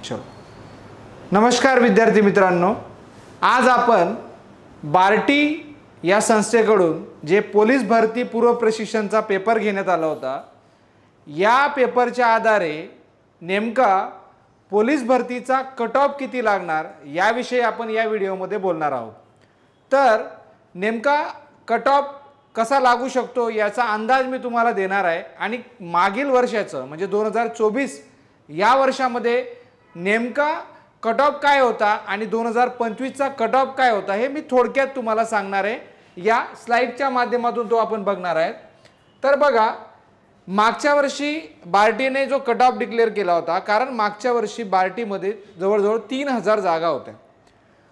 चलो, नमस्कार विद्यार्थी मित्रांनो, आज आपण बार्टी या संस्थेकडून जे पोलीस भरती पूर्व प्रशिक्षणचा पेपर घेण्यात आला होता, या पेपरच्या आधारे नेमका पोलीस भरतीचा कट ऑफ किती लागणार याविषयी आपण या व्हिडिओमध्ये बोलणार आहोत। तर नेमका कट ऑफ कसा लागू शकतो याचा अंदाज मी तुम्हाला देणार आहे आणि मागील वर्षाचं म्हणजे 2024 या वर्षामध्ये नेमका कट ऑफ काय होता आणि 2025 चा कट ऑफ काय होता हे मी थोडक्यात तुम्हाला सांगणार आहे। या स्लाइडच्या माध्यमातून तो आपण बघणार आहे। तर बघा, मागच्या वर्षी बार्टीने जो कट ऑफ डिक्लेअर केला होता, कारण मागच्या वर्षी बार्टीमध्ये जवळजवळ 3000 जागा होत्या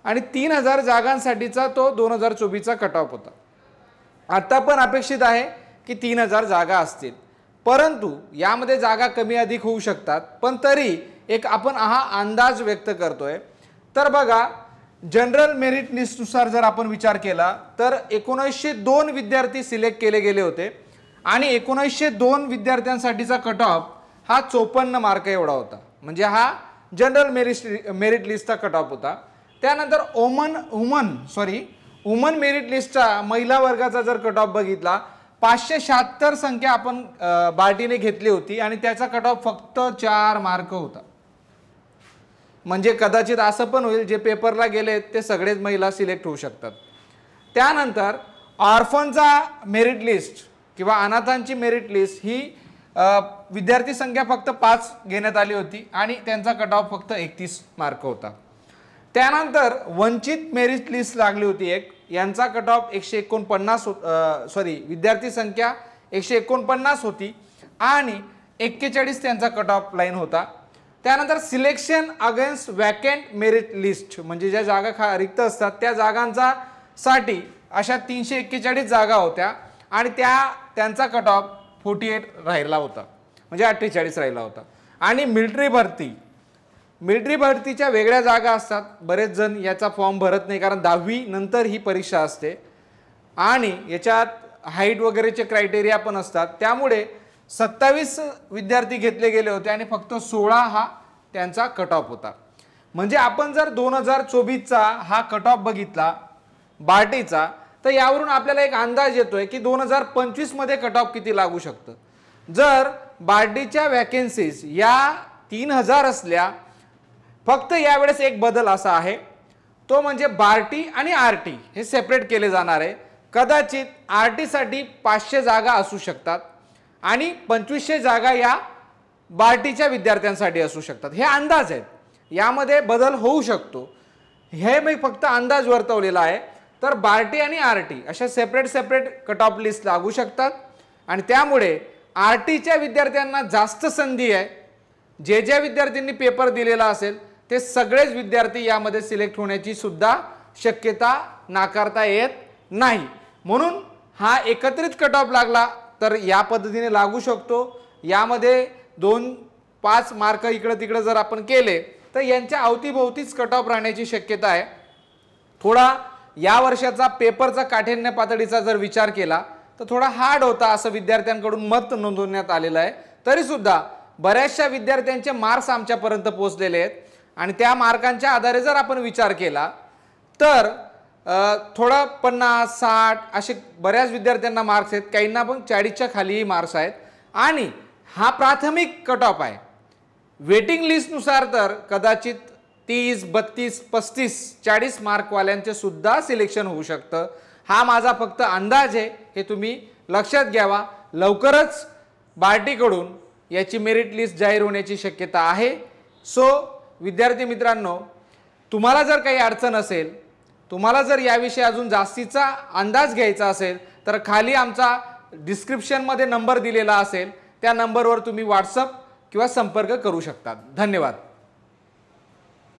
आणि 3000 जागांसाठीचा तो 2024 चा कट ऑफ होता। आता पण अपेक्षित आहे की 3000 जागा असतील, परंतु यामध्ये जागा कमी अधिक होऊ शकतात, पण तरी एक आपण हा अंदाज व्यक्त करतोय। तर बघा, जनरल मेरिट लिस्टनुसार जर आपण विचार केला तर 1902 विद्यार्थी सिलेक्ट केले गेले होते आणि 1902 विद्यार्थ्यांसाठीचा कट ऑफ हा 54 मार्क एवढा होता, म्हणजे हा जनरल मेरिट लिस्टचा कट ऑफ होता। त्यानंतर वुमन मेरिट लिस्टचा महिला वर्गाचा जर कट ऑफ बघितला, 576 संख्या आपण बार्टीने घेतली होती आणि त्याचा कट ऑफ फक्त 4 मार्क होता। म्हणजे कदाचित असं पण होईल जे पेपरला गेले ते सगळेच महिला सिलेक्ट होऊ शकतात। त्यानंतर ऑर्फनचा मेरिट लिस्ट किंवा अनाथांची मेरिट लिस्ट ही विद्यार्थी संख्या फक्त 5 घेण्यात आली होती आणि त्यांचा कट ऑफ फक्त 31 मार्क होता। त्यानंतर वंचित मेरिट लिस्ट लागली होती एक, यांचा कट ऑफ 149 विद्यार्थी संख्या 149 होती आणि 41 त्यांचा कट ऑफ लाईन होता। त्यानंतर selection against vacant merit list, म्हणजे ज्या जागा रिक्त असतात त्या जागांचा साठी अशा 341 जागा होत्या आणि त्यांचा कट ऑफ 48 राहिला होता, म्हणजे 48 राहिला होता। आणि मिलिटरी भरतीच्या वेगळ्या जागा असतात, बरेच जण याचा फॉर्म भरत नाही कारण 10वी नंतर ही परीक्षा असते आणि याच्यात हाईट वगैरेचे क्रायटेरिया पण असतात, त्यामुळे 27 विद्यार्थी घेतले गेले होते आणि फक्त 16 हा त्यांचा कट ऑफ होता। म्हणजे आपण जर 2024 चा हा कट ऑफ बघितला बार्टीचा, तर यावरून आपल्याला एक अंदाज येतोय की 2025 मध्ये कट ऑफ किती लागू शकतं। जर बार्टीच्या वॅकन्सीज या 3000 असल्या, फक्त यावेळेस एक बदल असा आहे, तो म्हणजे बार्टी आणि आरटी हे सेपरेट केले जाणार आहे। कदाचित आरटी साठी 500 जागा असू शकतात आणि 2500 जागा या बार्टीच्या विद्यार्थ्यांसाठी असू शकतात। हे अंदाज आहेत, यामध्ये बदल होऊ शकतो, हे मी फक्त अंदाज वर्तवलेला आहे। तर बार्टी आणि आरटी अशा सेपरेट कट ऑफ लिस्ट लागू शकतात आणि त्यामुळे आरटीच्या विद्यार्थ्यांना जास्त संधी आहे। जे विद्यार्थ्यांनी पेपर दिलेला असेल ते सगळेच विद्यार्थी यामध्ये सिलेक्ट होण्याची सुद्धा शक्यता नाकारता येत नाही, म्हणून हा एकत्रित कट ऑफ लागला तर या पद्धतीने लागू शकतो। यामध्ये 2-5 मार्क इकडे तिकडे जर आपण केले तर यांच्या अवतीभोवतीच कट ऑफ राहण्याची शक्यता आहे। थोडा या वर्षाचा पेपरचा काठिण्य पातळीचा जर विचार केला तर थोडा हार्ड होता असं विद्यार्थ्यांकडून मत नोंदवण्यात आलेलं आहे, तरी सुद्धा बऱ्याचशा विद्यार्थ्यांचे मार्क्स आमच्यापर्यंत पोहोचलेले आहेत आणि त्या मार्कांच्या आधारे जर आपण विचार केला तर थोडा 50-60 असे बऱ्याच विद्यार्थ्यांना मार्क्स आहेत, काहींना पण 40च्या खालीही मार्क्स आहेत आणि हा प्राथमिक कट ऑफ आहे। वेटिंग लिस्टनुसार तर कदाचित 30, 32, 35, 40 मार्कवाल्यांचे सुद्धा सिलेक्शन होऊ शकतं। हा माझा फक्त अंदाज आहे, हे तुम्ही लक्षात घ्यावा। लवकरच बार्टीकडून याची मेरिट लिस्ट जाहीर होण्याची शक्यता आहे। सो विद्यार्थी मित्रांनो, तुम्हाला जर काही अडचण असेल, तुम्हाला जर याविषयी अजून जास्तीचा अंदाज घ्यायचा असेल तर खाली आमचा डिस्क्रिप्शनमध्ये नंबर दिलेला असेल, त्या नंबरवर तुम्ही व्हॉट्सअप किंवा संपर्क करू शकता। धन्यवाद।